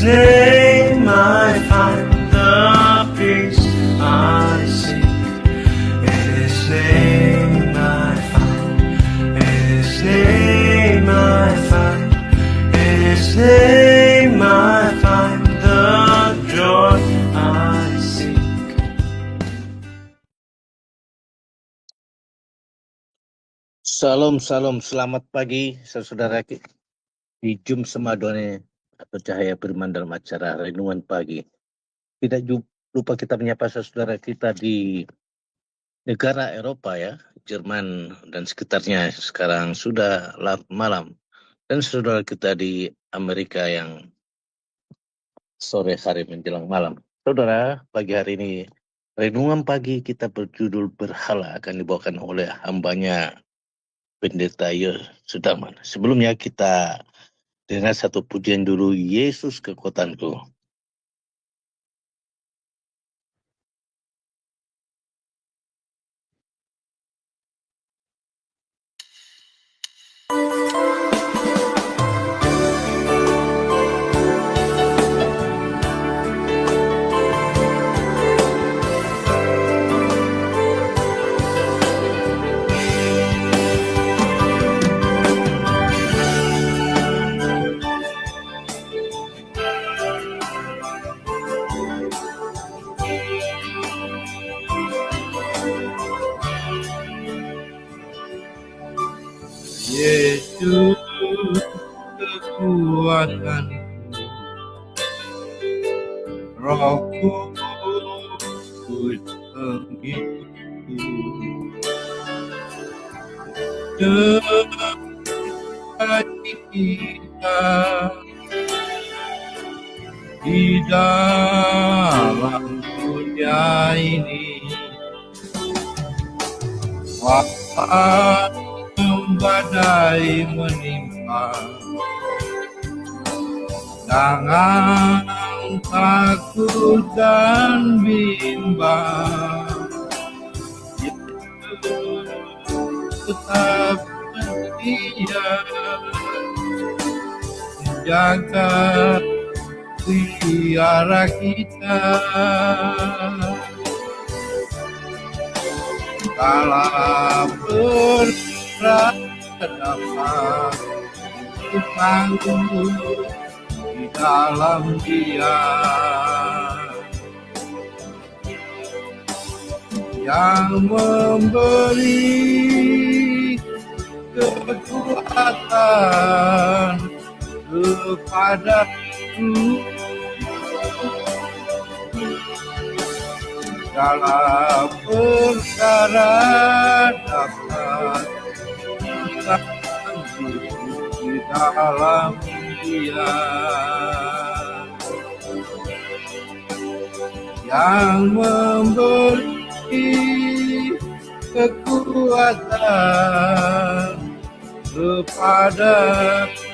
name I find the peace I seek. In His name I find. In His name I find. In His name I find the joy I seek. Salam, selamat pagi saudara di Jum Semadone atau Cahaya Firman dalam acara Renungan Pagi. Tidak lupa kita menyapa saudara kita di negara Eropa ya, Jerman dan sekitarnya sekarang sudah malam. Dan saudara kita di Amerika yang sore hari menjelang malam. Saudara, pagi hari ini Renungan Pagi kita berjudul Berhala akan dibawakan oleh hambanya Pendeta Sudarman. Sebelumnya kita dengar satu pujian dulu, Yesus Kekuatanku. Yesus kekuatanku, Rohku penghiburku, dekati kita di dalam dunia ini. Waktu badai menimpa, jangan takut dan bimbang. Yesus tetap setia menjaga pelihara kita. Dalam berhadapan tangguh di dalam Dia yang memberi kekuatan kepadaku. Dalam perkara dapat kita di dalam Dia yang memberi kekuatan kepadaku.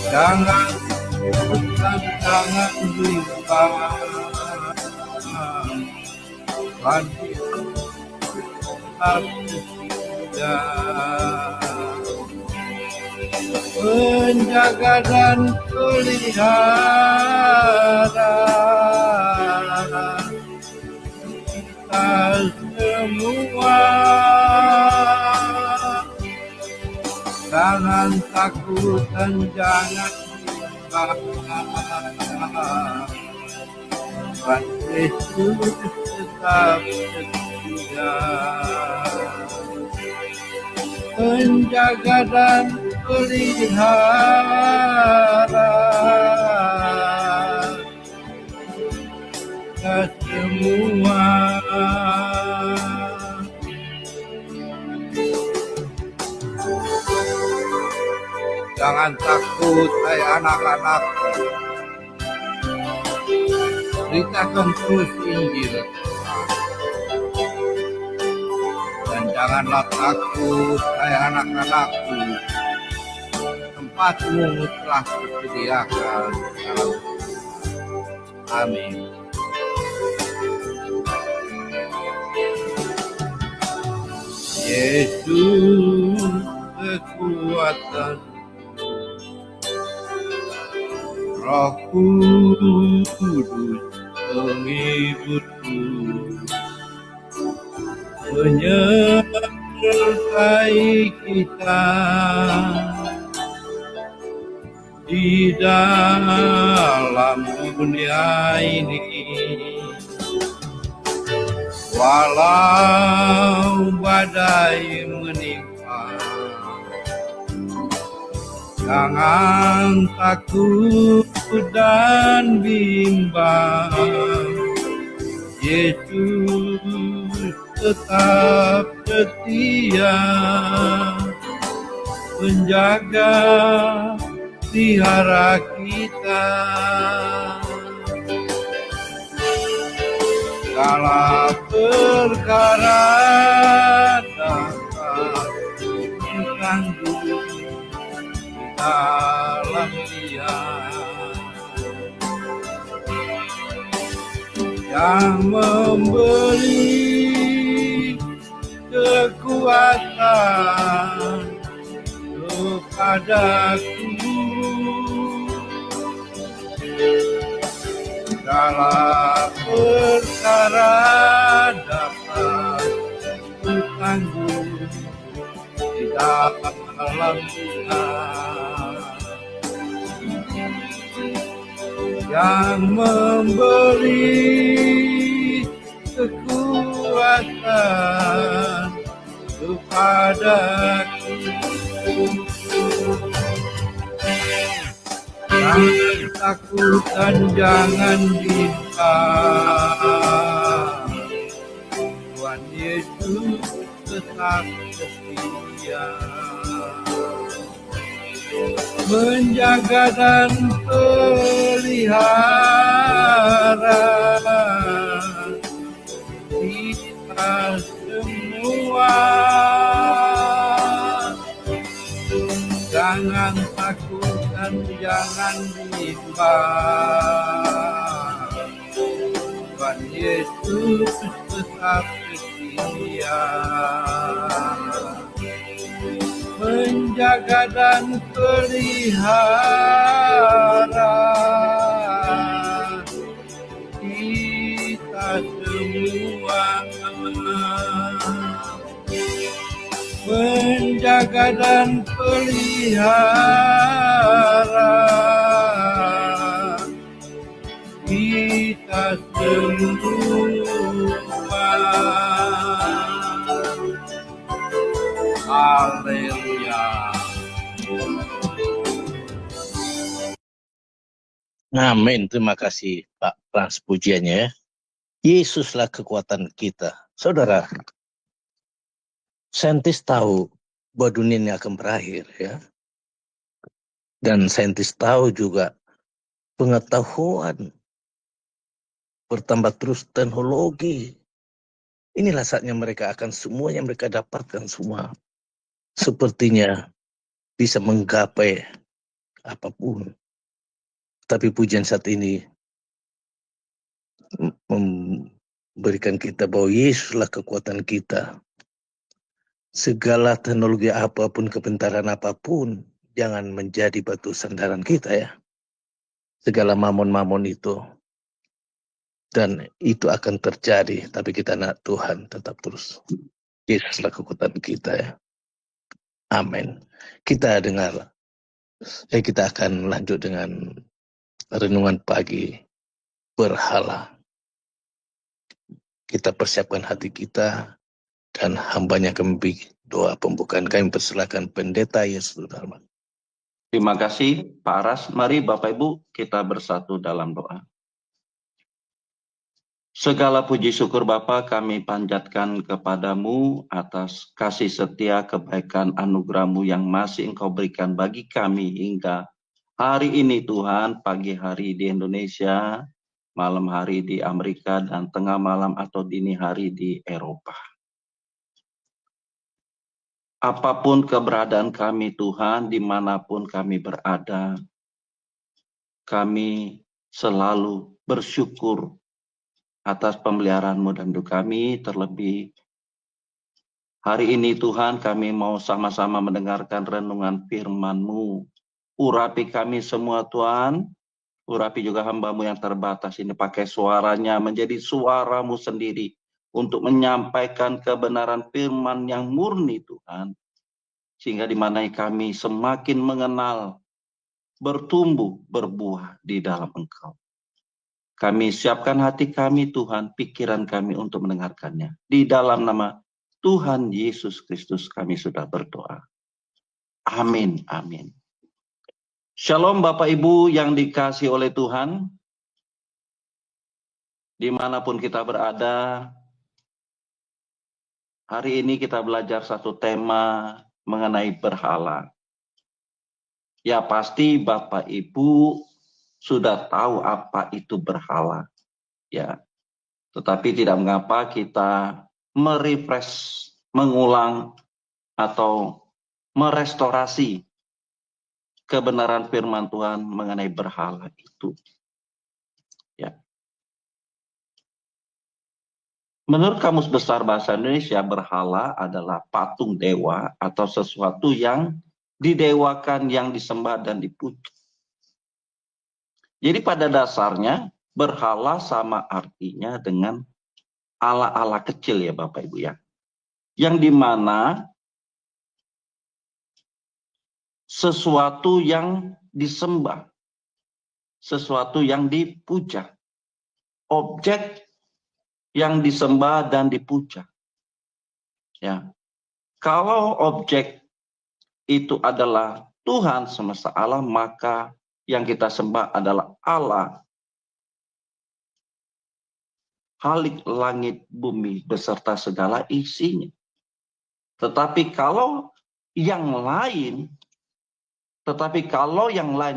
Jangan bimbang, menjaga dan pelihara kita semua. Jangan takut dan jangan Tuhan Yesus tetap setia menjaga dan pelihara kita semua. Jangan takut, hai anak-anakku. Beritakan terus Injil. Dan janganlah takut, hai anak-anakku. Tempatmu telah disediakan dalam. Amin. Yesus kekuatan, Roh Kudus penghiburku menyertai kita di dalam dunia ini. Walau badai menimpa, jangan takut dan bimbang. Yesus tetap setia menjaga pelihara kita. Segala perkara dapat ditanggung di dalam Dia yang memberi kekuatan kepadaku. Segala perkara dapat ditanggung di dalam Dia yang memberi kekuatan kepadaku. Jangan takut dan jangan bimbang, Tuhan Yesus tetap setia menjaga dan pelihara kita semua. Jangan takut dan jangan bimbang, Tuhan Yesus tetap setia menjaga dan pelihara kita semua. Menjaga dan pelihara kita semua. Haleluya. Amin. Terima kasih Pak Frans pujiannya. Yesuslah kekuatan kita. Saudara, saintis tahu bahwa dunia ini akan berakhir, ya. Dan saintis tahu juga pengetahuan bertambah terus, teknologi. Inilah saatnya mereka akan semua yang mereka dapatkan semua sepertinya bisa menggapai apapun. Tapi pujian saat ini memberikan kita bahwa Yesuslah kekuatan kita. Segala teknologi apapun, kepintaran apapun, jangan menjadi batu sandaran kita, ya. Segala mamon-mamon itu. Dan itu akan terjadi, tapi kita nak Tuhan tetap terus. Yesuslah kekuatan kita, ya. Amin. Kita akan lanjut dengan renungan pagi berhala. Kita persiapkan hati kita dan hambanya kami doa pembukaan. Kami persilakan Pendeta Yesus Dharma. Terima kasih Pak Aras. Mari Bapak Ibu kita bersatu dalam doa. Segala puji syukur Bapa kami panjatkan kepadamu atas kasih setia kebaikan anugerah-Mu yang masih Engkau berikan bagi kami hingga hari ini Tuhan, pagi hari di Indonesia, malam hari di Amerika, dan tengah malam atau dini hari di Eropa. Apapun keberadaan kami Tuhan, dimanapun kami berada, kami selalu bersyukur atas pemeliharaan-Mu dan hidup kami. Terlebih hari ini Tuhan, kami mau sama-sama mendengarkan renungan firman-Mu. Urapi kami semua Tuhan, urapi juga hamba-Mu yang terbatas ini, pakai suaranya menjadi suara-Mu sendiri untuk menyampaikan kebenaran firman yang murni Tuhan, sehingga dimanai kami semakin mengenal, bertumbuh, berbuah di dalam Engkau. Kami siapkan hati kami Tuhan, pikiran kami untuk mendengarkannya. Di dalam nama Tuhan Yesus Kristus kami sudah berdoa. Amin, amin. Shalom Bapak Ibu yang dikasihi oleh Tuhan. Dimanapun kita berada, hari ini kita belajar satu tema mengenai berhala. Ya pasti Bapak Ibu sudah tahu apa itu berhala. Ya, tetapi tidak mengapa kita merefresh, mengulang atau merestorasi kebenaran firman Tuhan mengenai berhala itu. Ya. Menurut Kamus Besar Bahasa Indonesia, berhala adalah patung dewa atau sesuatu yang didewakan, yang disembah dan dipuja. Jadi pada dasarnya berhala sama artinya dengan ala-ala kecil ya Bapak Ibu ya. Yang dimana sesuatu yang disembah, sesuatu yang dipuja, objek yang disembah dan dipuja. Ya, kalau objek itu adalah Tuhan semesta alam, maka yang kita sembah adalah Allah, Khalik langit bumi beserta segala isinya. Tetapi kalau yang lain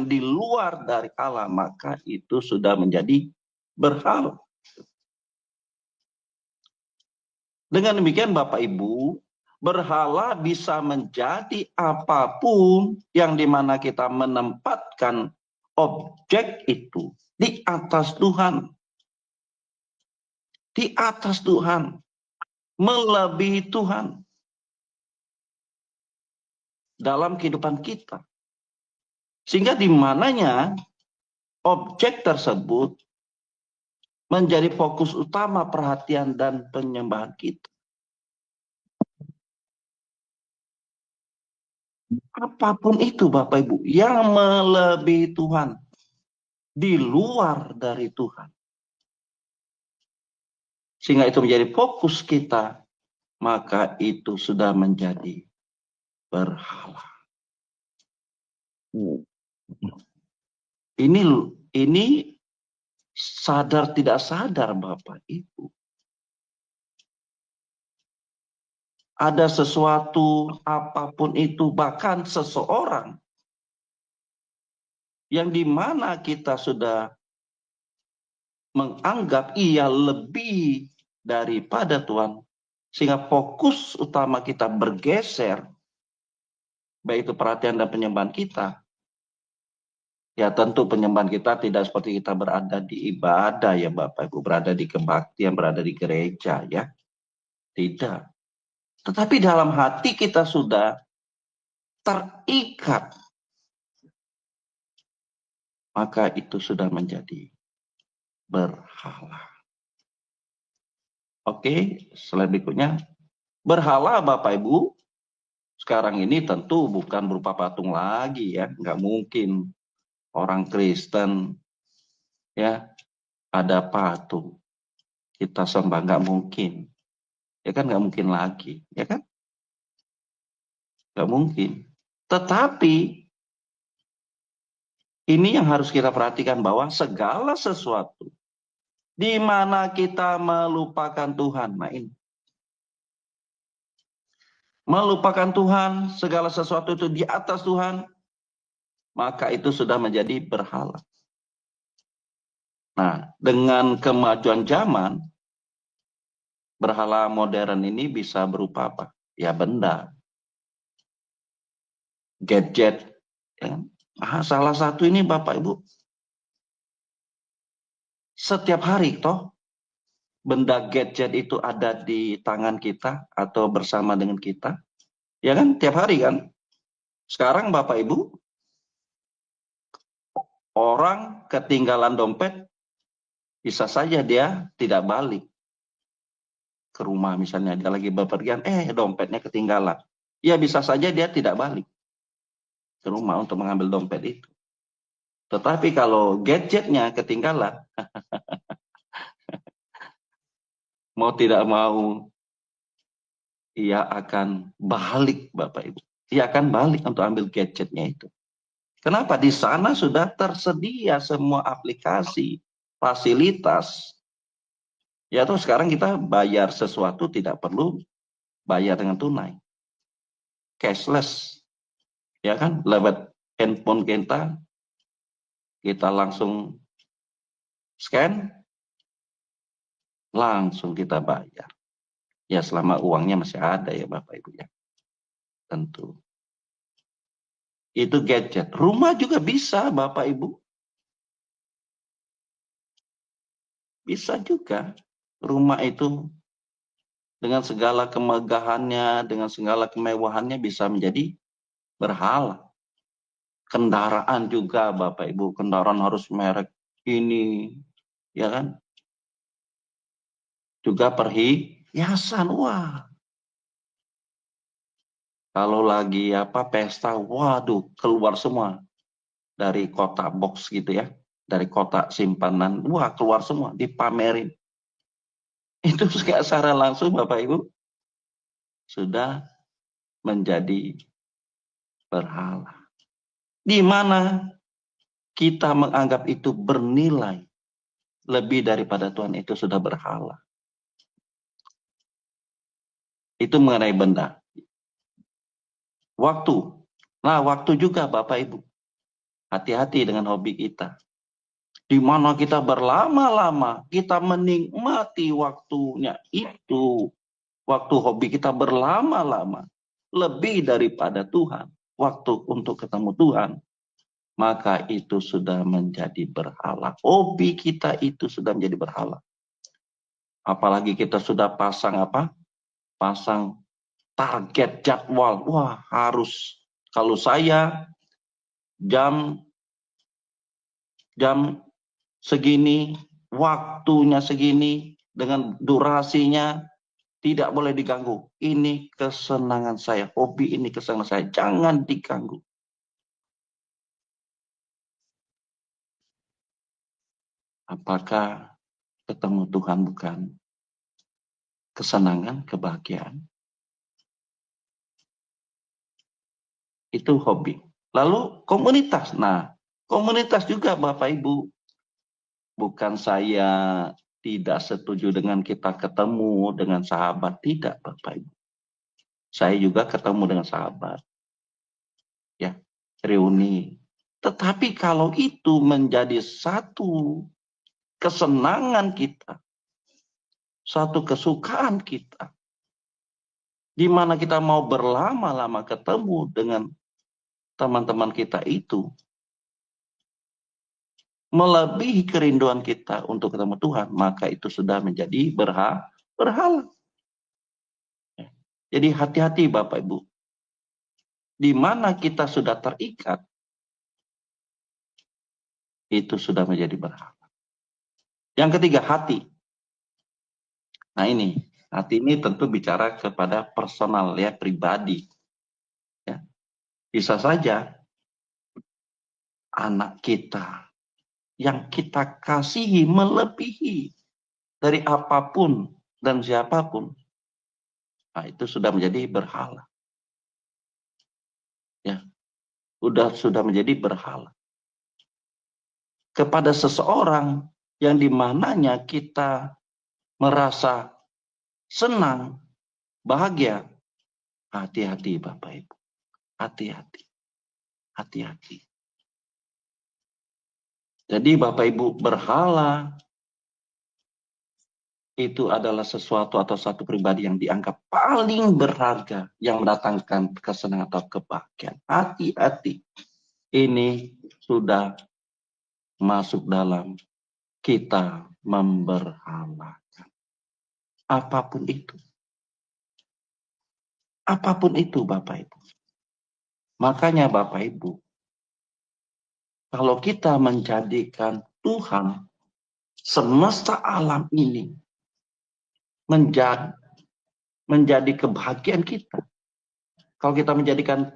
di luar dari Allah, maka itu sudah menjadi berhala. Dengan demikian Bapak Ibu, berhala bisa menjadi apapun yang dimana kita menempatkan objek itu di atas Tuhan. Di atas Tuhan. Melebihi Tuhan. Dalam kehidupan kita. Sehingga di mananya objek tersebut menjadi fokus utama perhatian dan penyembahan kita. Apapun itu Bapak Ibu yang melebihi Tuhan, di luar dari Tuhan, sehingga itu menjadi fokus kita, maka itu sudah menjadi berhala. Ini sadar tidak sadar Bapak Ibu. Ada sesuatu apapun itu, bahkan seseorang yang dimana kita sudah menganggap ia lebih daripada Tuhan, sehingga fokus utama kita bergeser, baik itu perhatian dan penyembahan kita. Ya tentu penyembahan kita tidak seperti kita berada di ibadah ya Bapak Ibu, berada di kebaktian, berada di gereja ya. Tidak. Tetapi dalam hati kita sudah terikat. Maka itu sudah menjadi berhala. Oke, slide berikutnya. Berhala Bapak Ibu, sekarang ini tentu bukan berupa patung lagi ya. Nggak mungkin orang Kristen ya ada patung kita sembah, nggak mungkin. Ya kan nggak mungkin lagi, ya kan? Nggak mungkin. Tetapi ini yang harus kita perhatikan, bahwa segala sesuatu di mana kita melupakan Tuhan, nah ini. Melupakan Tuhan, segala sesuatu itu di atas Tuhan, maka itu sudah menjadi berhala. Nah, dengan kemajuan zaman, berhala modern ini bisa berupa apa? Ya benda, gadget. Ya. Nah, salah satu ini Bapak Ibu, setiap hari toh benda gadget itu ada di tangan kita atau bersama dengan kita. Ya kan, tiap hari kan. Sekarang Bapak Ibu, Orang ketinggalan dompet, bisa saja dia tidak balik ke rumah, misalnya dia lagi bepergian, dompetnya ketinggalan. Ya bisa saja dia tidak balik ke rumah untuk mengambil dompet itu. Tetapi kalau gadgetnya ketinggalan, mau tidak mau, ia akan balik, Bapak Ibu. Ia akan balik untuk ambil gadgetnya itu. Kenapa? Di sana sudah tersedia semua aplikasi, fasilitas. Ya tuh sekarang kita bayar sesuatu tidak perlu bayar dengan tunai. Cashless. Ya kan? Lewat handphone kita langsung scan, langsung kita bayar. Ya selama uangnya masih ada ya Bapak Ibu ya. Tentu. Itu gadget. Rumah juga bisa Bapak Ibu. Bisa juga. Rumah itu dengan segala kemegahannya, dengan segala kemewahannya bisa menjadi berhala. Kendaraan juga Bapak Ibu. Kendaraan harus merek ini. Ya kan? Juga perhiasan. Wah. Kalau lagi pesta, waduh, keluar semua dari kotak box gitu ya, dari kotak simpanan, wah keluar semua, dipamerin. Itu secara langsung Bapak Ibu sudah menjadi berhala. Di mana kita menganggap itu bernilai lebih daripada Tuhan, itu sudah berhala. Itu mengenai benda. Waktu. Nah, waktu juga Bapak Ibu. Hati-hati dengan hobi kita. Di mana kita berlama-lama, kita menikmati waktunya itu. Waktu hobi kita berlama-lama. Lebih daripada Tuhan. Waktu untuk ketemu Tuhan. Maka itu sudah menjadi berhala. Hobi kita itu sudah menjadi berhala. Apalagi kita sudah pasang Pasang target jadwal. Wah, harus. Kalau saya jam segini, waktunya segini, dengan durasinya tidak boleh diganggu. Ini kesenangan saya, hobi ini kesenangan saya, jangan diganggu. Apakah ketemu Tuhan bukan kesenangan, kebahagiaan? Itu hobi. Lalu komunitas. Nah, komunitas juga Bapak Ibu. Bukan saya tidak setuju dengan kita ketemu dengan sahabat. Tidak Bapak Ibu. Saya juga ketemu dengan sahabat. Ya, reuni. Tetapi kalau itu menjadi satu kesenangan kita, satu kesukaan kita, di mana kita mau berlama-lama ketemu dengan teman-teman kita itu, melebihi kerinduan kita untuk ketemu Tuhan, maka itu sudah menjadi berhala. Jadi hati-hati Bapak Ibu. Di mana kita sudah terikat, itu sudah menjadi berhala. Yang ketiga, hati. Nah ini, hati ini tentu bicara kepada personal ya, pribadi. Ya. Bisa saja anak kita yang kita kasihi melebihi dari apapun dan siapapun. Nah, itu sudah menjadi berhala. Ya. Sudah menjadi berhala. Kepada seseorang yang dimananya kita merasa senang, bahagia, hati-hati Bapak Ibu. Hati-hati. Hati-hati. Jadi Bapak Ibu, berhala itu adalah sesuatu atau satu pribadi yang dianggap paling berharga, yang mendatangkan kesenangan atau kebahagiaan. Hati-hati. Ini sudah masuk dalam kita memberhalakan. Apapun itu. Apapun itu Bapak Ibu. Makanya Bapak Ibu, Kalau kita menjadikan Tuhan semesta alam ini menjadi kebahagiaan kita. Kalau kita menjadikan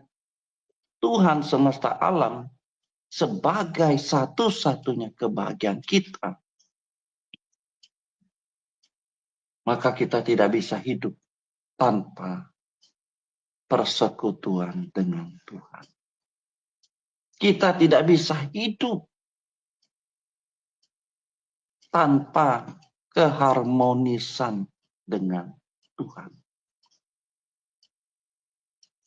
Tuhan semesta alam sebagai satu-satunya kebahagiaan kita, maka kita tidak bisa hidup tanpa persekutuan dengan Tuhan. Kita tidak bisa hidup tanpa keharmonisan dengan Tuhan.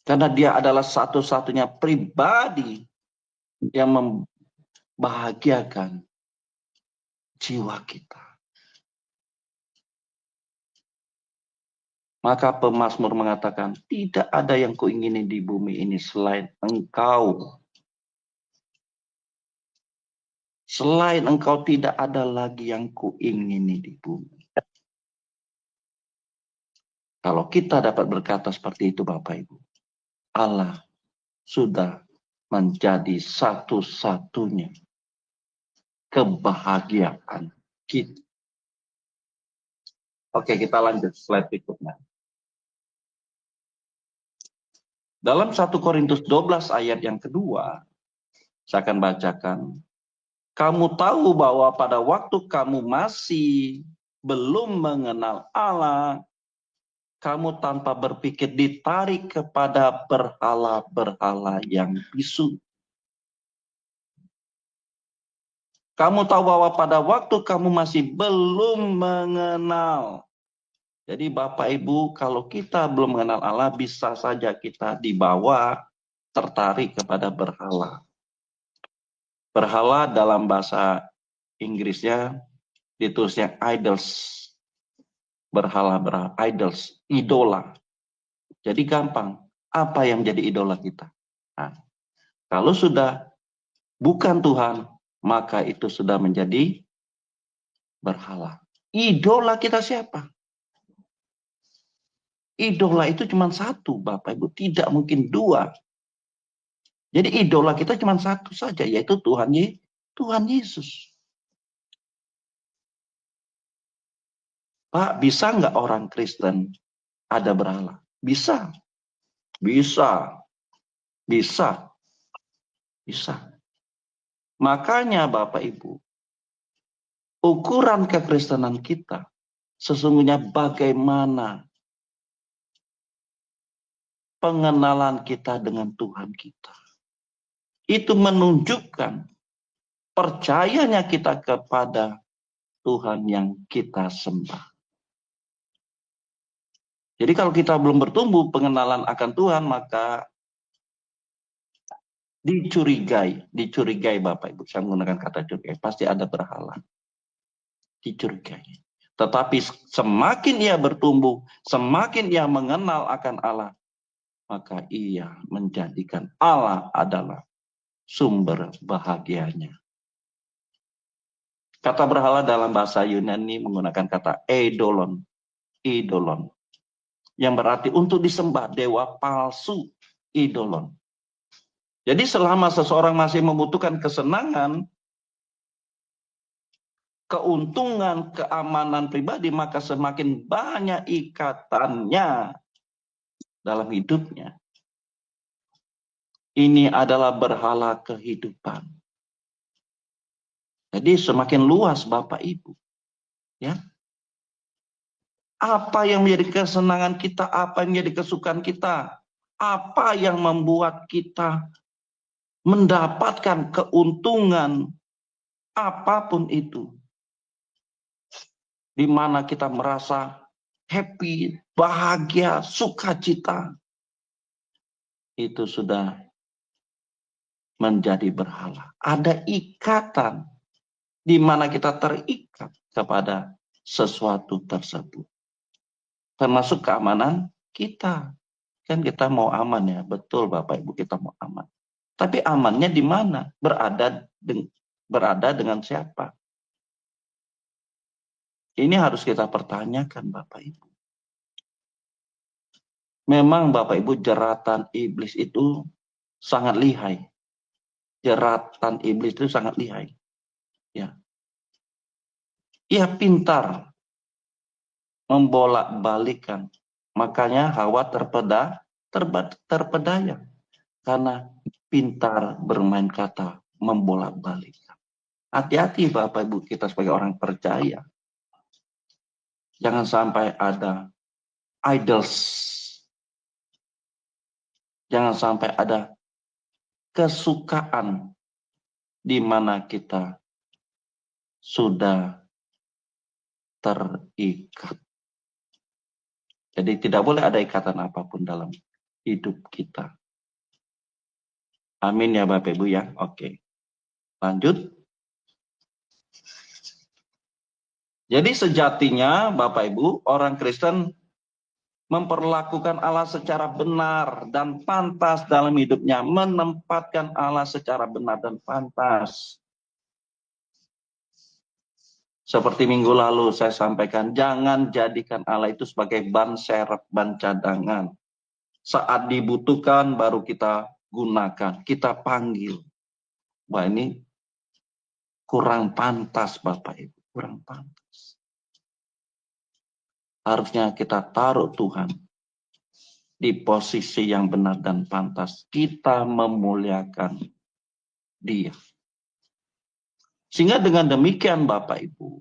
Karena dia adalah satu-satunya pribadi yang membahagiakan jiwa kita. Maka pemazmur mengatakan, tidak ada yang kuingini di bumi ini selain Engkau. Selain Engkau tidak ada lagi yang kuingini di bumi. Kalau kita dapat berkata seperti itu Bapak Ibu, Allah sudah menjadi satu-satunya kebahagiaan kita. Oke, kita lanjut slide berikutnya. Dalam 1 Korintus 12 ayat yang kedua, saya akan bacakan. Kamu tahu bahwa pada waktu kamu masih belum mengenal Allah, kamu tanpa berpikir ditarik kepada berhala-berhala yang bisu. Kamu tahu bahwa pada waktu kamu masih belum mengenal. Jadi Bapak Ibu, kalau kita belum mengenal Allah, bisa saja kita dibawa tertarik kepada berhala. Berhala dalam bahasa Inggrisnya ditulisnya idols. Berhala, idols, idola. Jadi gampang, apa yang jadi idola kita? Nah, kalau sudah bukan Tuhan, maka itu sudah menjadi berhala. Idola kita siapa? Idola itu cuma satu, Bapak Ibu, tidak mungkin dua. Jadi idola kita cuma satu saja, yaitu Tuhan Yesus. Pak, bisa nggak orang Kristen ada berhala? Bisa. Bisa. Bisa. Bisa. Makanya Bapak Ibu, ukuran kekristenan kita sesungguhnya bagaimana pengenalan kita dengan Tuhan kita. Itu menunjukkan percayanya kita kepada Tuhan yang kita sembah. Jadi kalau kita belum bertumbuh pengenalan akan Tuhan, maka dicurigai Bapak Ibu. Saya menggunakan kata curigai, pasti ada berhala. Dicurigai. Tetapi semakin ia bertumbuh, semakin ia mengenal akan Allah, maka ia menjadikan Allah adalah sumber bahagianya. Kata berhala dalam bahasa Yunani menggunakan kata eidolon. Idolon. Yang berarti untuk disembah, dewa palsu, idolon. Jadi selama seseorang masih membutuhkan kesenangan, keuntungan, keamanan pribadi, maka semakin banyak ikatannya dalam hidupnya. Ini adalah berhala kehidupan. Jadi semakin luas Bapak Ibu. Ya. Apa yang menjadi kesenangan kita, apa yang menjadi kesukaan kita, apa yang membuat kita mendapatkan keuntungan apapun itu. Di mana kita merasa happy, bahagia, sukacita. Itu sudah menjadi berhala. Ada ikatan di mana kita terikat kepada sesuatu tersebut. Termasuk keamanan kita. Kan kita mau aman ya, betul Bapak Ibu, kita mau aman. Tapi amannya di mana? Berada dengan siapa? Ini harus kita pertanyakan Bapak Ibu. Memang Bapak Ibu, jeratan iblis itu sangat lihai. jeratan iblis itu sangat lihai. Ya. Ia pintar membolak-balikan. Makanya Hawa terpedaya karena pintar bermain kata, membolak-balikan. Hati-hati Bapak Ibu kita sebagai orang percaya. Jangan sampai ada idols. Jangan sampai ada kesukaan di mana kita sudah terikat. Jadi tidak boleh ada ikatan apapun dalam hidup kita. Amin ya Bapak Ibu ya. Oke. Lanjut. Jadi sejatinya Bapak Ibu, orang Kristen memperlakukan Allah secara benar dan pantas dalam hidupnya. Menempatkan Allah secara benar dan pantas. Seperti minggu lalu saya sampaikan, jangan jadikan Allah itu sebagai ban serep, ban cadangan. Saat dibutuhkan baru kita gunakan, kita panggil. Wah ini kurang pantas Bapak Ibu, kurang pantas. Harusnya kita taruh Tuhan di posisi yang benar dan pantas. Kita memuliakan Dia. Sehingga dengan demikian Bapak Ibu,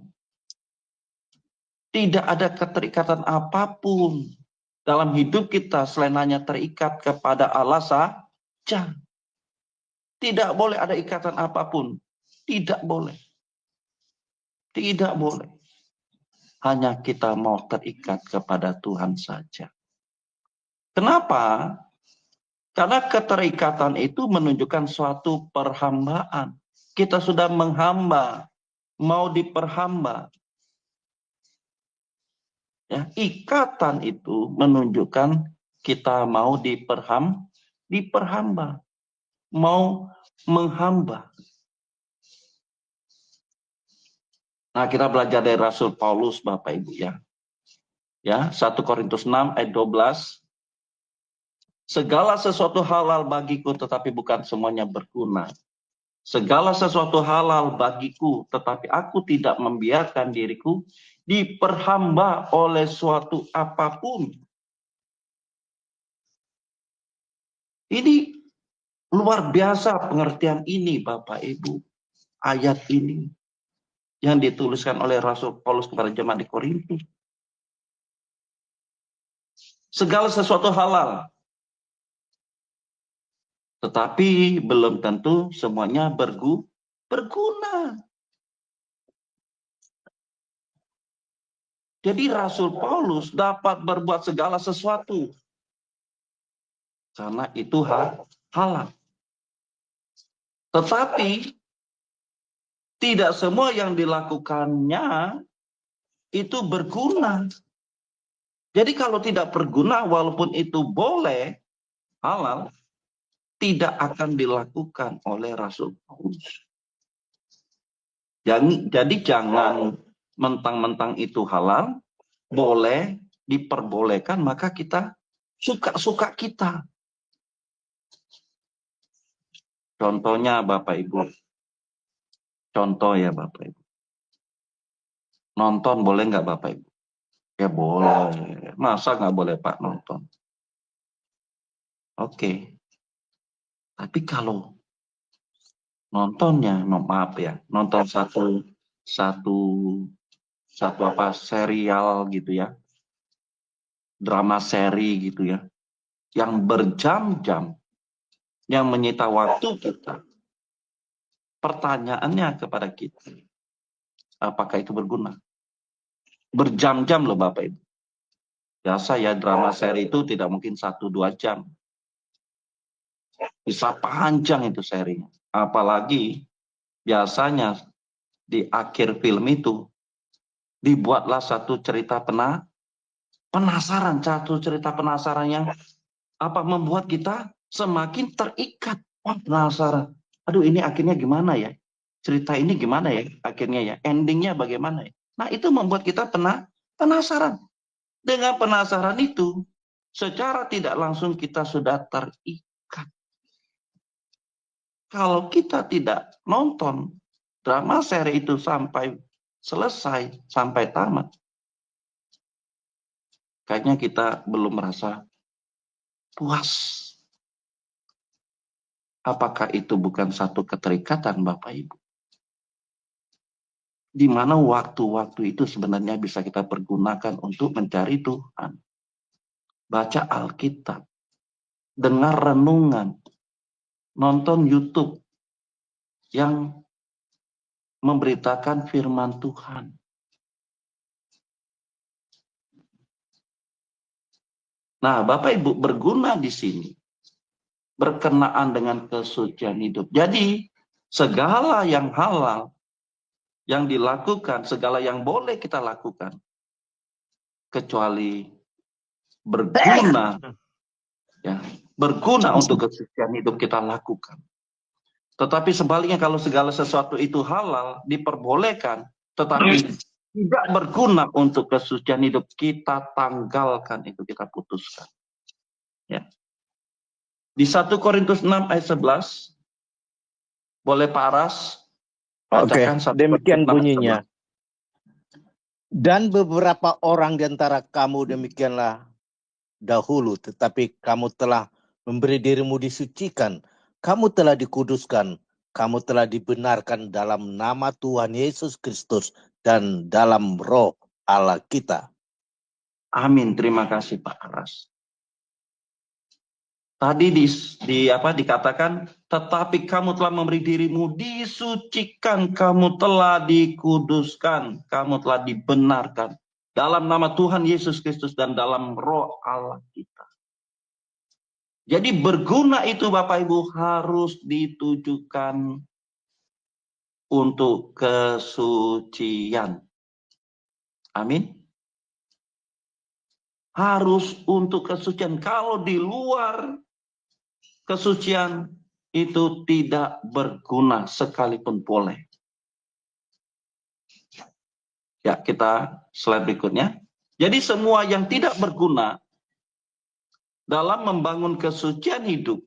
tidak ada keterikatan apapun dalam hidup kita selain hanya terikat kepada Allah saja. Tidak boleh ada ikatan apapun. Tidak boleh. Tidak boleh. Hanya kita mau terikat kepada Tuhan saja. Kenapa? Karena keterikatan itu menunjukkan suatu perhambaan. Kita sudah menghamba, mau diperhamba. Ya, ikatan itu menunjukkan kita mau diperhamba, mau menghamba. Nah, kita belajar dari Rasul Paulus, Bapak Ibu ya. Ya, 1 Korintus 6 ayat 12. Segala sesuatu halal bagiku, tetapi bukan semuanya berguna. Segala sesuatu halal bagiku, tetapi aku tidak membiarkan diriku diperhamba oleh suatu apapun. Ini luar biasa pengertian ini Bapak Ibu. Ayat ini yang dituliskan oleh Rasul Paulus kepada jemaat di Korintus. Segala sesuatu halal. Tetapi belum tentu semuanya berguna. Jadi Rasul Paulus dapat berbuat segala sesuatu. Karena itu halal. Tetapi tidak semua yang dilakukannya itu berguna. Jadi kalau tidak berguna walaupun itu boleh, halal, tidak akan dilakukan oleh Rasul Paulus. Jadi jangan mentang-mentang itu halal, boleh, diperbolehkan, maka kita suka-suka kita. Contohnya Bapak Ibu. Contoh ya Bapak Ibu. Nonton boleh nggak Bapak Ibu? Ya boleh. Masa nggak boleh Pak nonton? Oke. Tapi kalau nontonnya, maaf ya, nonton satu apa serial gitu ya, drama seri gitu ya, yang berjam-jam, yang menyita waktu kita. Pertanyaannya kepada kita, apakah itu berguna? Berjam-jam loh Bapak Ibu. Biasa ya drama seri itu tidak mungkin 1-2 jam. Bisa panjang itu serinya. Apalagi biasanya di akhir film itu dibuatlah satu cerita penasaran, satu cerita penasaran yang membuat kita semakin terikat. Wah, penasaran. Aduh, ini akhirnya gimana ya? Cerita ini gimana ya akhirnya ya? Endingnya bagaimana ya? Nah, itu membuat kita penasaran. Dengan penasaran itu, secara tidak langsung kita sudah terikat. Kalau kita tidak nonton drama seri itu sampai selesai, sampai tamat, kayaknya kita belum merasa puas. Apakah itu bukan satu keterikatan Bapak Ibu? Di mana waktu-waktu itu sebenarnya bisa kita pergunakan untuk mencari Tuhan. Baca Alkitab, dengar renungan, nonton YouTube yang memberitakan firman Tuhan. Nah, Bapak Ibu, berguna di sini berkenaan dengan kesucian hidup. Jadi, segala yang halal yang dilakukan, segala yang boleh kita lakukan, kecuali berguna, ya, berguna untuk kesucian hidup kita lakukan. Tetapi sebaliknya, kalau segala sesuatu itu halal, diperbolehkan, tetapi tidak berguna untuk kesucian hidup, kita tanggalkan itu, kita putuskan. Ya. Di 1 Korintus 6 ayat 11, boleh Pak Aras bacakan? Oke, demikian bunyinya. Dan beberapa orang di antara kamu demikianlah dahulu, tetapi kamu telah memberi dirimu disucikan, kamu telah dikuduskan, kamu telah dibenarkan dalam nama Tuhan Yesus Kristus dan dalam roh Allah kita. Amin, terima kasih Pak Aras. Tadi dikatakan, tetapi kamu telah memberi dirimu disucikan, kamu telah dikuduskan, kamu telah dibenarkan dalam nama Tuhan Yesus Kristus dan dalam roh Allah kita. Jadi berguna itu Bapak Ibu harus ditujukan untuk kesucian. Amin. Harus untuk kesucian. Kalau di luar kesucian itu tidak berguna sekalipun boleh. Ya, kita slide berikutnya. Jadi semua yang tidak berguna dalam membangun kesucian hidup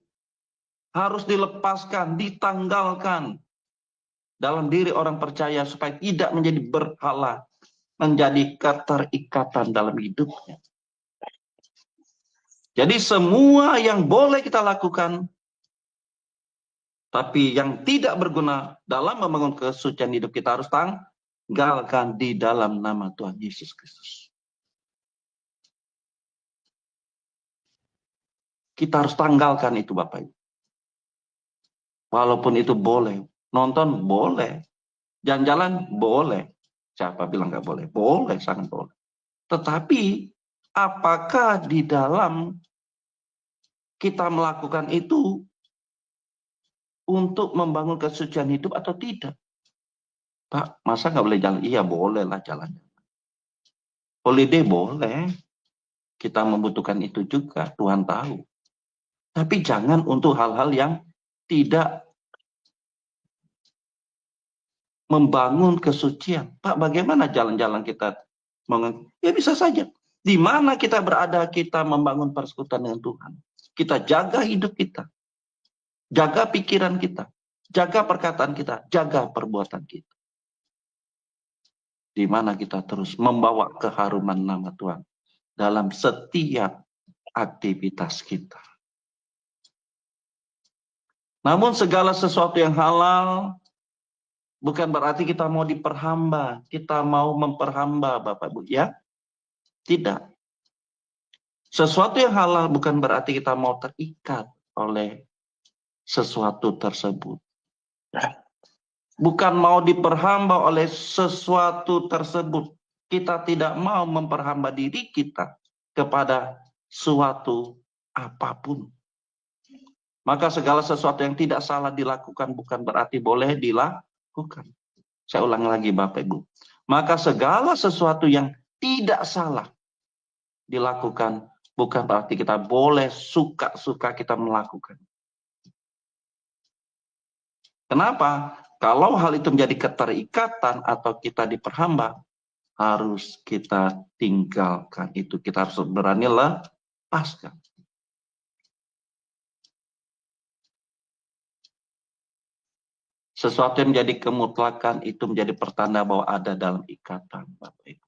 harus dilepaskan, ditanggalkan dalam diri orang percaya supaya tidak menjadi berhala, menjadi keterikatan dalam hidupnya. Jadi semua yang boleh kita lakukan, tapi yang tidak berguna dalam membangun kesucian hidup kita harus tanggalkan di dalam nama Tuhan Yesus Kristus. Kita harus tanggalkan itu Bapak Ibu. Walaupun itu boleh. Nonton boleh. Jalan-jalan boleh. Siapa bilang nggak boleh? Boleh, sangat boleh. Tetapi apakah di dalam kita melakukan itu untuk membangun kesucian hidup atau tidak? Pak, masa nggak boleh jalan? Iya, boleh lah jalan. Holiday boleh. Kita membutuhkan itu juga, Tuhan tahu. Tapi jangan untuk hal-hal yang tidak membangun kesucian. Pak, bagaimana jalan-jalan kita? Ya bisa saja. Di mana kita berada, kita membangun persekutuan dengan Tuhan. Kita jaga hidup kita. Jaga pikiran kita. Jaga perkataan kita. Jaga perbuatan kita. Di mana kita terus membawa keharuman nama Tuhan dalam setiap aktivitas kita. Namun segala sesuatu yang halal bukan berarti kita mau diperhamba, kita mau memperhamba Bapak Ibu, ya? Tidak. Sesuatu yang halal bukan berarti kita mau terikat oleh sesuatu tersebut. Bukan mau diperhamba oleh sesuatu tersebut. Kita tidak mau memperhamba diri kita kepada suatu apapun. Maka segala sesuatu yang tidak salah dilakukan bukan berarti boleh dilakukan. Saya ulang lagi Bapak Ibu. Maka segala sesuatu yang tidak salah dilakukan bukan berarti kita boleh suka-suka kita melakukan. Kenapa? Kalau hal itu menjadi keterikatan atau kita diperhamba, harus kita tinggalkan itu. Kita harus berani lepaskan. Sesuatu yang menjadi kemutlakan itu menjadi pertanda bahwa ada dalam ikatan, Bapak Ibu.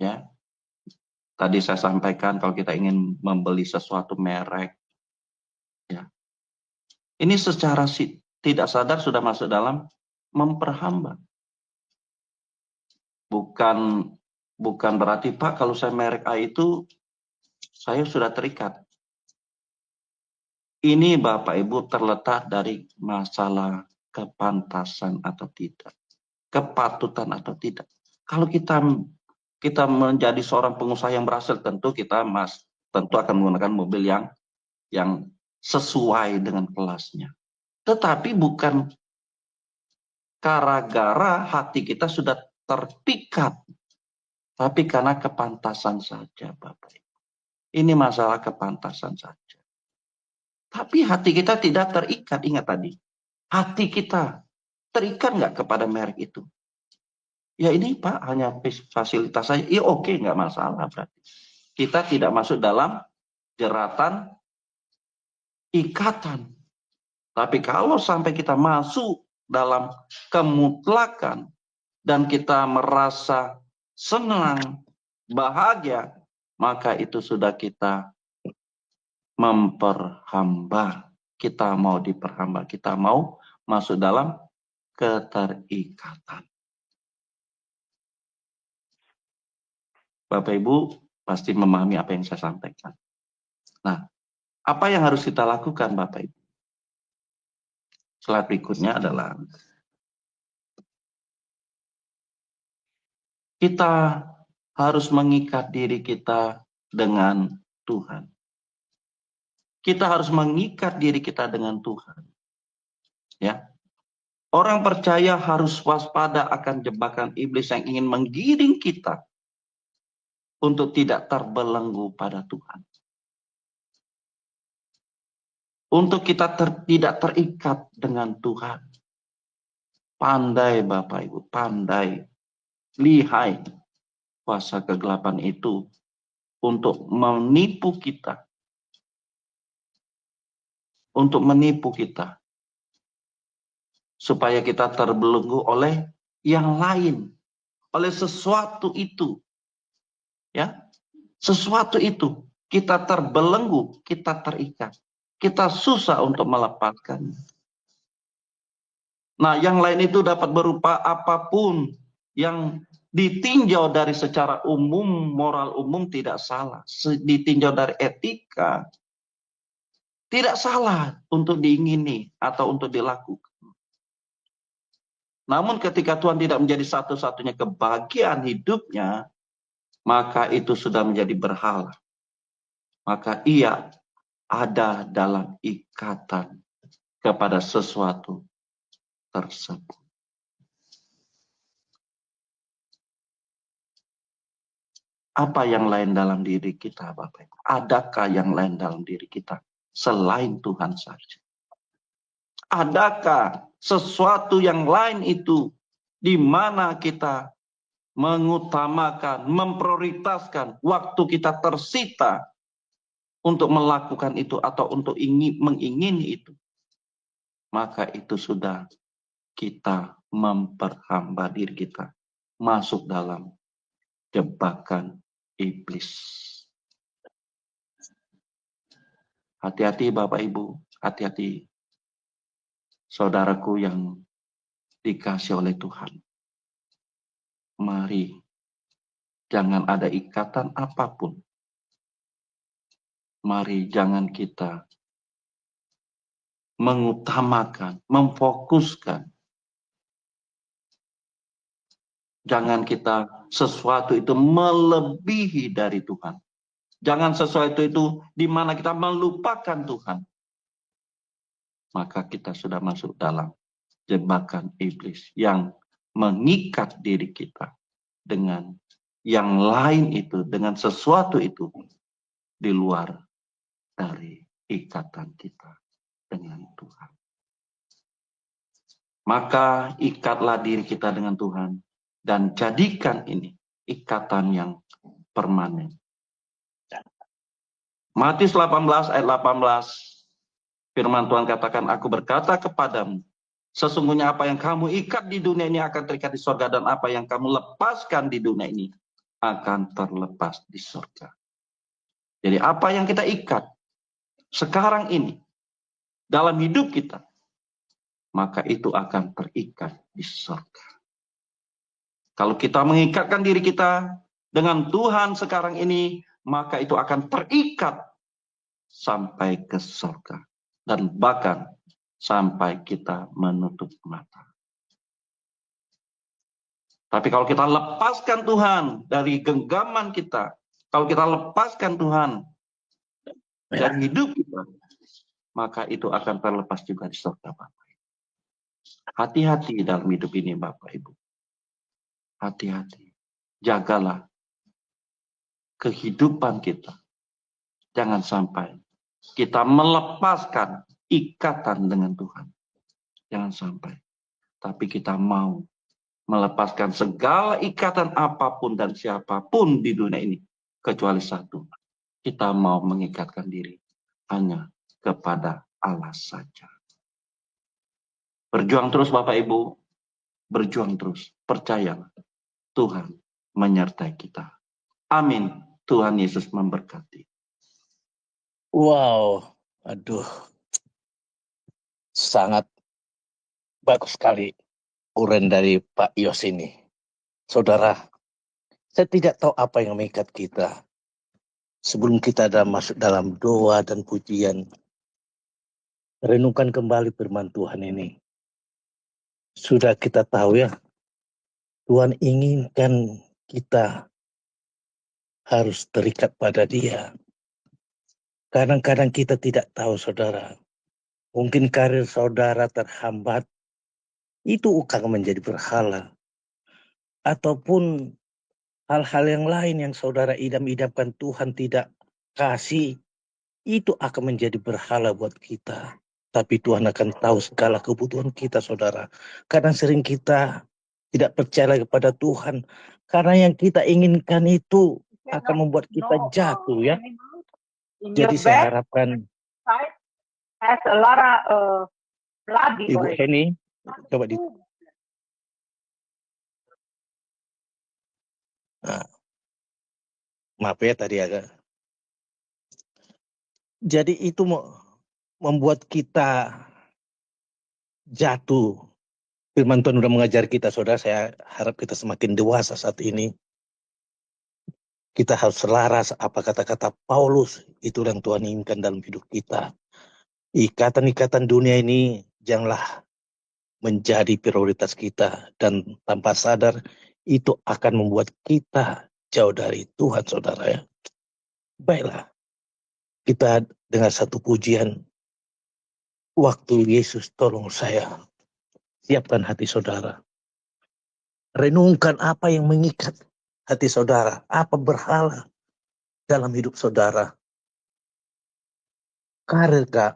Ya. Tadi saya sampaikan kalau kita ingin membeli sesuatu merek, ya. Ini secara tidak sadar sudah masuk dalam memperhamba. Bukan berarti, Pak, kalau saya merek A itu saya sudah terikat. Ini Bapak Ibu terletak dari masalah kepantasan atau tidak, kepatutan atau tidak. Kalau kita menjadi seorang pengusaha yang berhasil, tentu akan menggunakan mobil yang sesuai dengan kelasnya. Tetapi bukan gara-gara hati kita sudah terpikat, tapi karena kepantasan saja, Bapak Ibu. Ini masalah kepantasan saja. Tapi hati kita tidak terikat, ingat tadi. Hati kita terikat nggak kepada merek itu? Ya ini Pak, hanya fasilitas saja. Ya oke, nggak masalah berarti. Kita tidak masuk dalam jeratan ikatan. Tapi kalau sampai kita masuk dalam kemutlakan dan kita merasa senang, bahagia, maka itu sudah kita memperhamba. Kita mau diperhamba, kita mau masuk dalam keterikatan. Bapak Ibu pasti memahami apa yang saya sampaikan. Nah, apa yang harus kita lakukan, Bapak Ibu? Slide berikutnya adalah kita harus mengikat diri kita dengan Tuhan. Kita harus mengikat diri kita dengan Tuhan. Ya. Orang percaya harus waspada akan jebakan iblis yang ingin menggiring kita untuk tidak terbelenggu pada Tuhan. Untuk kita tidak terikat dengan Tuhan. Pandai Bapak Ibu, pandai, lihai kuasa kegelapan itu untuk menipu kita. Untuk menipu kita. Supaya kita terbelenggu oleh yang lain. Oleh sesuatu itu. Ya, sesuatu itu. Kita terbelenggu, kita terikat. Kita susah untuk melepaskan. Nah, yang lain itu dapat berupa apapun yang ditinjau dari secara umum, moral umum tidak salah. Ditinjau dari etika, tidak salah untuk diingini atau untuk dilakukan. Namun ketika Tuhan tidak menjadi satu-satunya kebahagiaan hidupnya, maka itu sudah menjadi berhala. Maka ia ada dalam ikatan kepada sesuatu tersebut. Apa yang lain dalam diri kita, Bapak Ibu? Adakah yang lain dalam diri kita selain Tuhan saja? Adakah sesuatu yang lain itu di mana kita mengutamakan, memprioritaskan waktu kita tersita untuk melakukan itu atau untuk mengingini itu? Maka itu sudah kita memperhamba diri kita masuk dalam jebakan iblis. Hati-hati Bapak Ibu, hati-hati saudaraku yang dikasih oleh Tuhan. Mari, jangan ada ikatan apapun. Mari jangan kita mengutamakan, memfokuskan. Jangan kita sesuatu itu melebihi dari Tuhan. Jangan sesuatu itu di mana kita melupakan Tuhan. Maka kita sudah masuk dalam jebakan iblis yang mengikat diri kita dengan yang lain itu, dengan sesuatu itu di luar dari ikatan kita dengan Tuhan. Maka ikatlah diri kita dengan Tuhan dan jadikan ini ikatan yang permanen. Matius 18 ayat 18, firman Tuhan katakan, aku berkata kepadamu, Sesungguhnya apa yang kamu ikat di dunia ini akan terikat di surga, dan apa yang kamu lepaskan di dunia ini akan terlepas di surga. Jadi apa yang kita ikat sekarang ini dalam hidup kita, maka itu akan terikat di surga. Kalau kita mengikatkan diri kita dengan Tuhan sekarang ini, maka itu akan terikat sampai ke surga. Dan bahkan sampai kita menutup mata. Tapi kalau kita lepaskan Tuhan dari genggaman kita, kalau kita lepaskan Tuhan dari hidup kita, maka itu akan terlepas juga di surga, Bapak. Hati-hati dalam hidup ini, Bapak Ibu. Hati-hati. Jagalah kehidupan kita. Jangan sampai kita melepaskan ikatan dengan Tuhan. Jangan sampai. Tapi kita mau melepaskan segala ikatan apapun dan siapapun di dunia ini. Kecuali satu. Kita mau mengikatkan diri hanya kepada Allah saja. Berjuang terus Bapak Ibu. Berjuang terus. Percayalah. Tuhan menyertai kita. Amin. Tuhan Yesus memberkati. Wow, aduh, sangat bagus sekali uraian dari Pak Yos ini. Saudara, saya tidak tahu apa yang mengikat kita. Sebelum kita masuk dalam doa dan pujian, renungkan kembali firman Tuhan ini. Sudah kita tahu ya, Tuhan inginkan kita harus terikat pada Dia. Kadang-kadang kita tidak tahu, saudara. Mungkin karir saudara terhambat. Itu akan menjadi berhala. Ataupun hal-hal yang lain yang saudara idam-idamkan Tuhan tidak kasih. Itu akan menjadi berhala buat kita. Tapi Tuhan akan tahu segala kebutuhan kita, saudara. Kadang sering kita tidak percaya kepada Tuhan. Karena yang kita inginkan itu akan membuat kita jatuh, ya. Jadi saya harapkan has a lot of blood Ibu Heni, coba di. Nah, maaf ya tadi agak. Jadi itu membuat kita jatuh. Firman Tuhan sudah mengajar kita, saudara. Saya harap kita semakin dewasa saat ini. Kita harus selaras apa kata-kata Paulus, itu yang Tuhan inginkan dalam hidup kita. Ikatan-ikatan dunia ini janganlah menjadi prioritas kita. Dan tanpa sadar, itu akan membuat kita jauh dari Tuhan, saudara ya. Baiklah, kita dengar satu pujian. Waktu Yesus tolong saya. Siapkan hati saudara. Renungkan apa yang mengikat hati saudara, apa berhala dalam hidup saudara. Karir kah?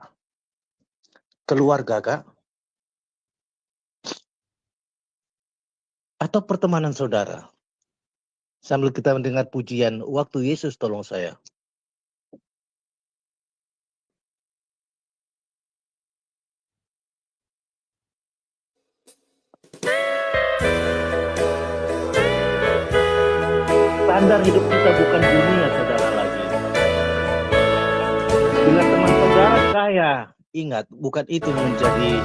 Keluarga kah? Atau pertemanan saudara? Sambil kita mendengar pujian, waktu Yesus tolong saya. Standar hidup kita bukan dunia, saudara, lagi. Bila teman saudara kaya, ingat, bukan itu menjadi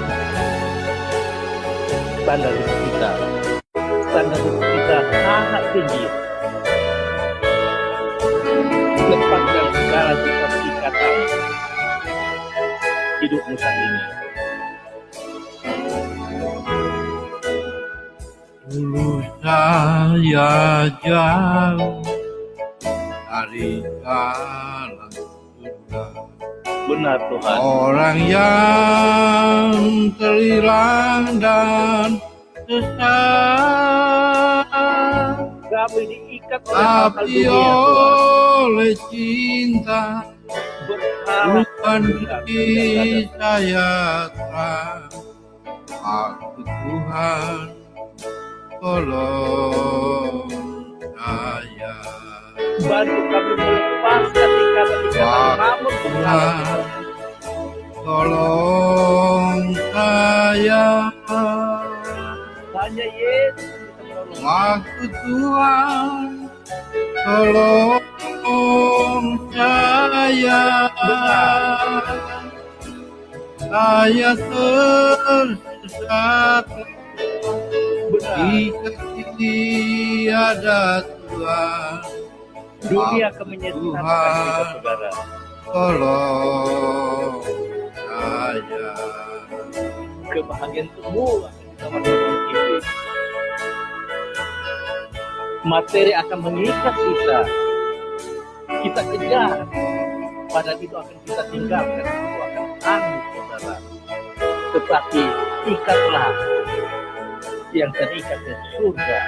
standar hidup kita. Standar hidup kita sangat tinggi. Lepaskan segala ikatan hidupmu saat ini. Dulu saya jauh dari jalan surga. Benar Tuhan. Orang yang terhilang dan sesat. Kami diikat oleh hal Tapi dunia, Tuhan. oleh cinta Berharap Tuhan beri saya terang. Aku Tuhan tolong saya. bantu kami melepaskan ikatan-ikatan rambut berhala. Tolong saya. hanya Yesus yang bisa menolong. Waktu Tuhan tolong saya tersesat jika tiada Tuhan. Dunia akan menyesatkan kita, saudara. Tolong saya. Kebahagiaan semua akan ditawar-tawar iblis. Materi akan mengikat kita. Kita kejar. Padahal itu akan kita tinggalkan. Itu akan tangguh, saudara. Tetapi ikatlah yang terikat di surga.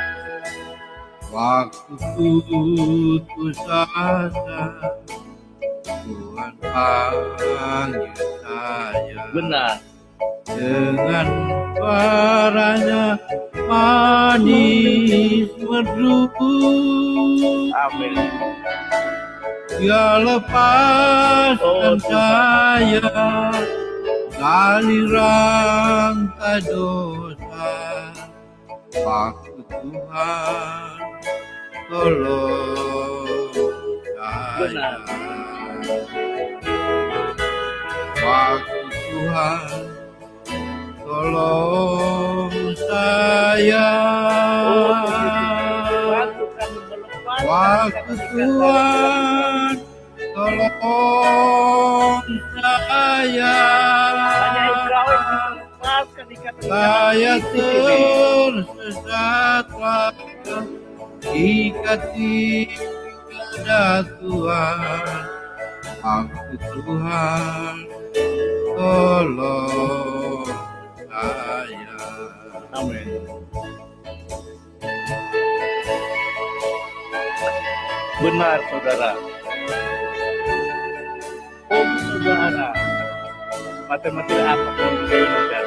Waktu putus asa, Tuhan panggil saya. Benar. Dengan suaranya manis merdu, Amin. Dia lepaskan saya dari rantai dosa. Waktu Tuhan tolong saya. Benar. Waktu Tuhan tolong saya. Waktu Tuhan tolong saya. Saya tersesat jika tiada Tuhan. Waktu Tuhan tolong saya. Amin. Benar, saudara. Oh, saudara. Materi-materi apa yang diinginkan?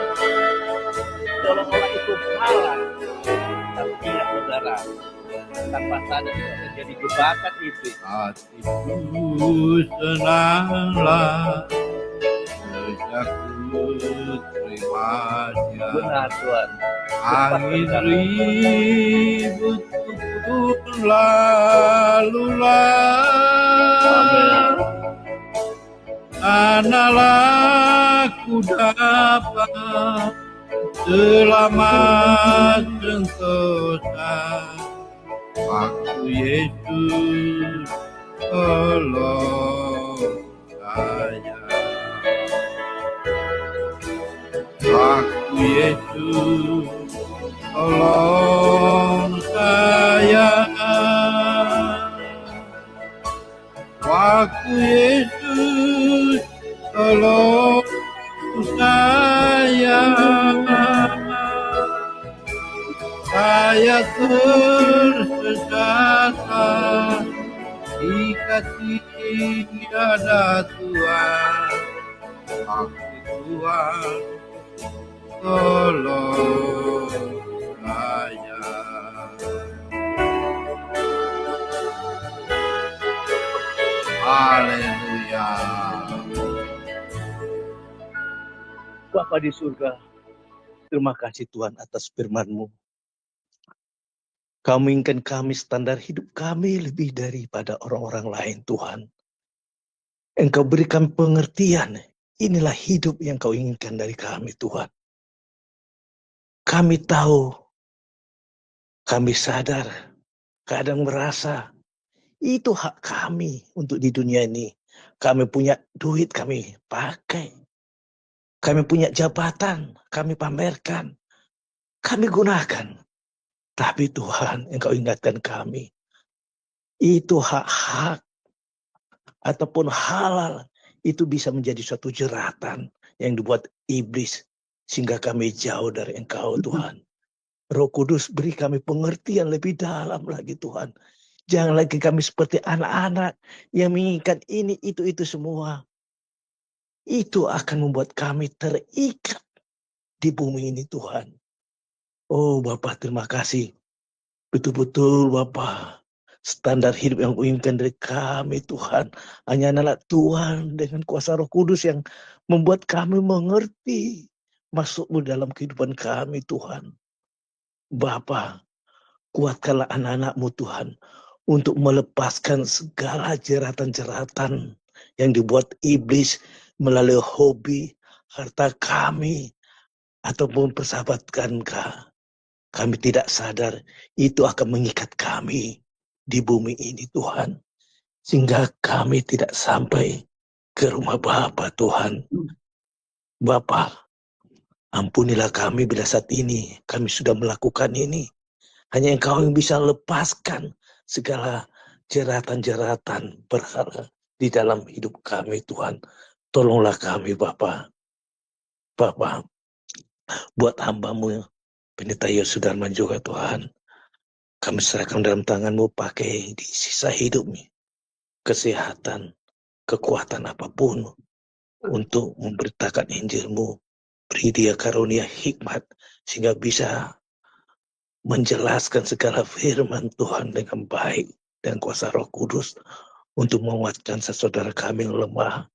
Seolah-olah itu salah. Tapi tidak, saudara. Tanpa sadar itu akan jadi jebakan iblis. Hatiku senanglah sejak ku terima Dia. Benar, Tuhan. Angin ribut pun lalulah. Manalah ku dapat selamat sentosa. Waktu Yesus tolong saya. Waktu Yesus tolong saya. Waktu Yesus tolong saya. Saya tersesat jika tiada Tuhan. Waktu Tuhan tolong saya. Haleluya. Bapa di surga, terima kasih Tuhan atas firman-Mu. Kau menginginkan kami standar hidup kami lebih daripada orang-orang lain, Tuhan. Engkau berikan pengertian, inilah hidup yang Kau inginkan dari kami, Tuhan. Kami tahu, kami sadar, kadang merasa, itu hak kami untuk di dunia ini. Kami punya duit, kami pakai. Kami punya jabatan, kami pamerkan. Kami gunakan. Tapi Tuhan, Engkau ingatkan kami. Itu hak-hak ataupun halal. Itu bisa menjadi suatu jeratan yang dibuat iblis. Sehingga kami jauh dari Engkau, Tuhan. Roh Kudus beri kami pengertian lebih dalam lagi, Tuhan. Jangan lagi kami seperti anak-anak yang menginginkan ini, itu semua. Itu akan membuat kami terikat di bumi ini, Tuhan. Oh Bapak, terima kasih. Betul-betul Bapak, standar hidup yang Kau inginkan dari kami, Tuhan. Hanya anak Tuhan dengan kuasa Roh Kudus yang membuat kami mengerti masuk-Mu dalam kehidupan kami, Tuhan. Bapa, kuatkanlah anak-anak-Mu Tuhan untuk melepaskan segala jeratan-jeratan yang dibuat iblis melalui hobi, harta kami, ataupun persahabatan kami tidak sadar itu akan mengikat kami di bumi ini Tuhan. Sehingga kami tidak sampai ke rumah Bapa Tuhan. Bapa, ampunilah kami bila saat ini kami sudah melakukan ini. Hanya Engkau yang bisa lepaskan segala jeratan-jeratan berhala di dalam hidup kami Tuhan. Tolonglah kami Bapa. Bapa, buat hamba-Mu Pendeta Yosudarman juga Tuhan. Kami serahkan dalam tangan-Mu, pakai di sisa hidupnya. Kesehatan, kekuatan apapun untuk memberitakan Injil-Mu. Beri dia karunia hikmat sehingga bisa menjelaskan segala firman Tuhan dengan baik dan kuasa Roh Kudus untuk menguatkan saudara kami yang lemah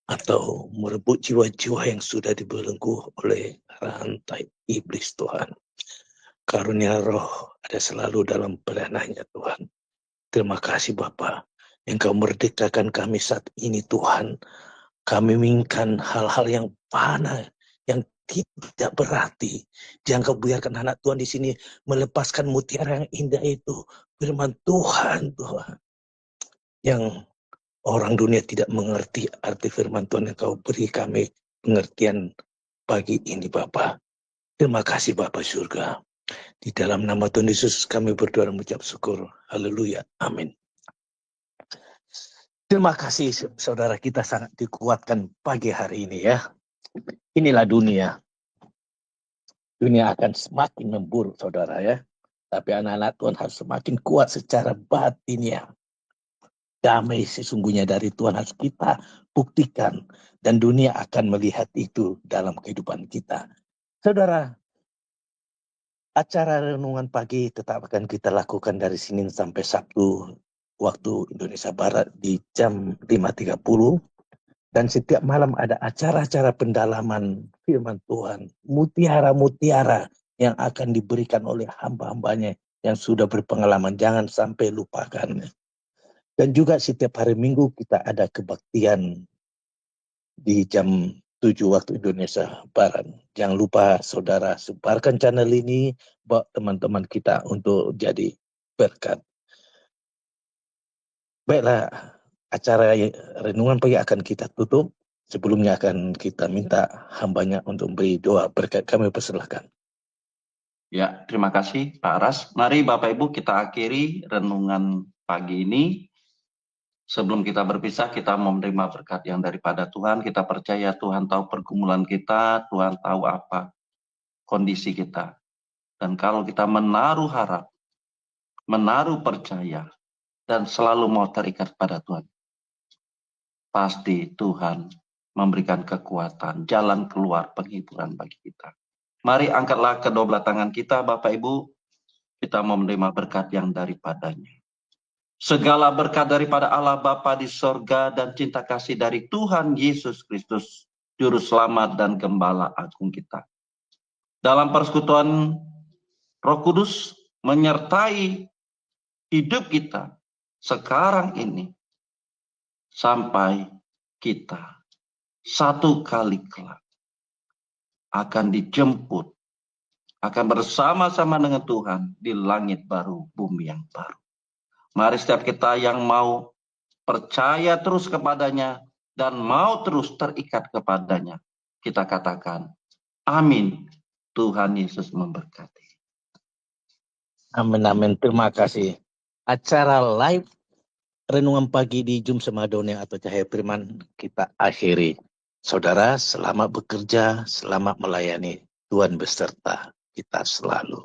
atau merebut jiwa-jiwa yang sudah dibelenggu oleh rantai iblis Tuhan. Karunia Roh ada selalu dalam pelayanannya Tuhan. Terima kasih Bapa, Engkau merdekakan kami saat ini Tuhan. Kami menginginkan hal-hal yang fana, yang tidak berarti. Jangan Kau biarkan anak Tuhan di sini melepaskan mutiara yang indah itu. Firman Tuhan, Tuhan. Yang orang dunia tidak mengerti arti firman Tuhan yang Kau beri kami pengertian pagi ini Bapa. Terima kasih Bapa surga. Di dalam nama Tuhan Yesus kami berdoa dan mengucap syukur. Haleluya. Amin. Terima kasih saudara, kita sangat dikuatkan pagi hari ini ya. Inilah dunia. Dunia akan semakin memburuk saudara ya. Tapi anak-anak Tuhan harus semakin kuat secara batinnya. Damai sesungguhnya dari Tuhan harus kita buktikan. Dan dunia akan melihat itu dalam kehidupan kita. Saudara, acara renungan pagi tetap akan kita lakukan dari Senin sampai Sabtu waktu Indonesia Barat di jam 5.30. Dan setiap malam ada acara-acara pendalaman firman Tuhan. Mutiara-mutiara yang akan diberikan oleh hamba-hambanya yang sudah berpengalaman. Jangan sampai lupakan. Dan juga setiap hari Minggu kita ada kebaktian di jam 7 waktu Indonesia Barat. Jangan lupa saudara sebarkan channel ini buat teman-teman kita untuk jadi berkat. Baiklah, acara renungan pagi akan kita tutup. Sebelumnya akan kita minta hambanya untuk beri doa berkat. Kami persilahkan. Ya, terima kasih Pak Aras. Mari Bapak Ibu kita akhiri renungan pagi ini. Sebelum kita berpisah, kita mau menerima berkat yang daripada Tuhan. Kita percaya Tuhan tahu pergumulan kita, Tuhan tahu apa kondisi kita. Dan kalau kita menaruh harap, menaruh percaya, dan selalu mau terikat pada Tuhan, pasti Tuhan memberikan kekuatan, jalan keluar penghiburan bagi kita. Mari angkatlah kedua belah tangan kita, Bapak Ibu. Kita mau menerima berkat yang daripadanya. Segala berkat daripada Allah Bapa di sorga dan cinta kasih dari Tuhan Yesus Kristus, Juru Selamat dan Gembala Agung kita. Dalam persekutuan Roh Kudus menyertai hidup kita sekarang ini sampai kita satu kali kelak akan dijemput, akan bersama-sama dengan Tuhan di langit baru, bumi yang baru. Mari setiap kita yang mau percaya terus kepadanya dan mau terus terikat kepadanya, kita katakan, amin. Tuhan Yesus memberkati. Amin, amin. Terima kasih. Acara live renungan pagi di Jum Semadone atau Cahaya Firman kita akhiri. Saudara, selamat bekerja, selamat melayani. Tuhan beserta kita selalu.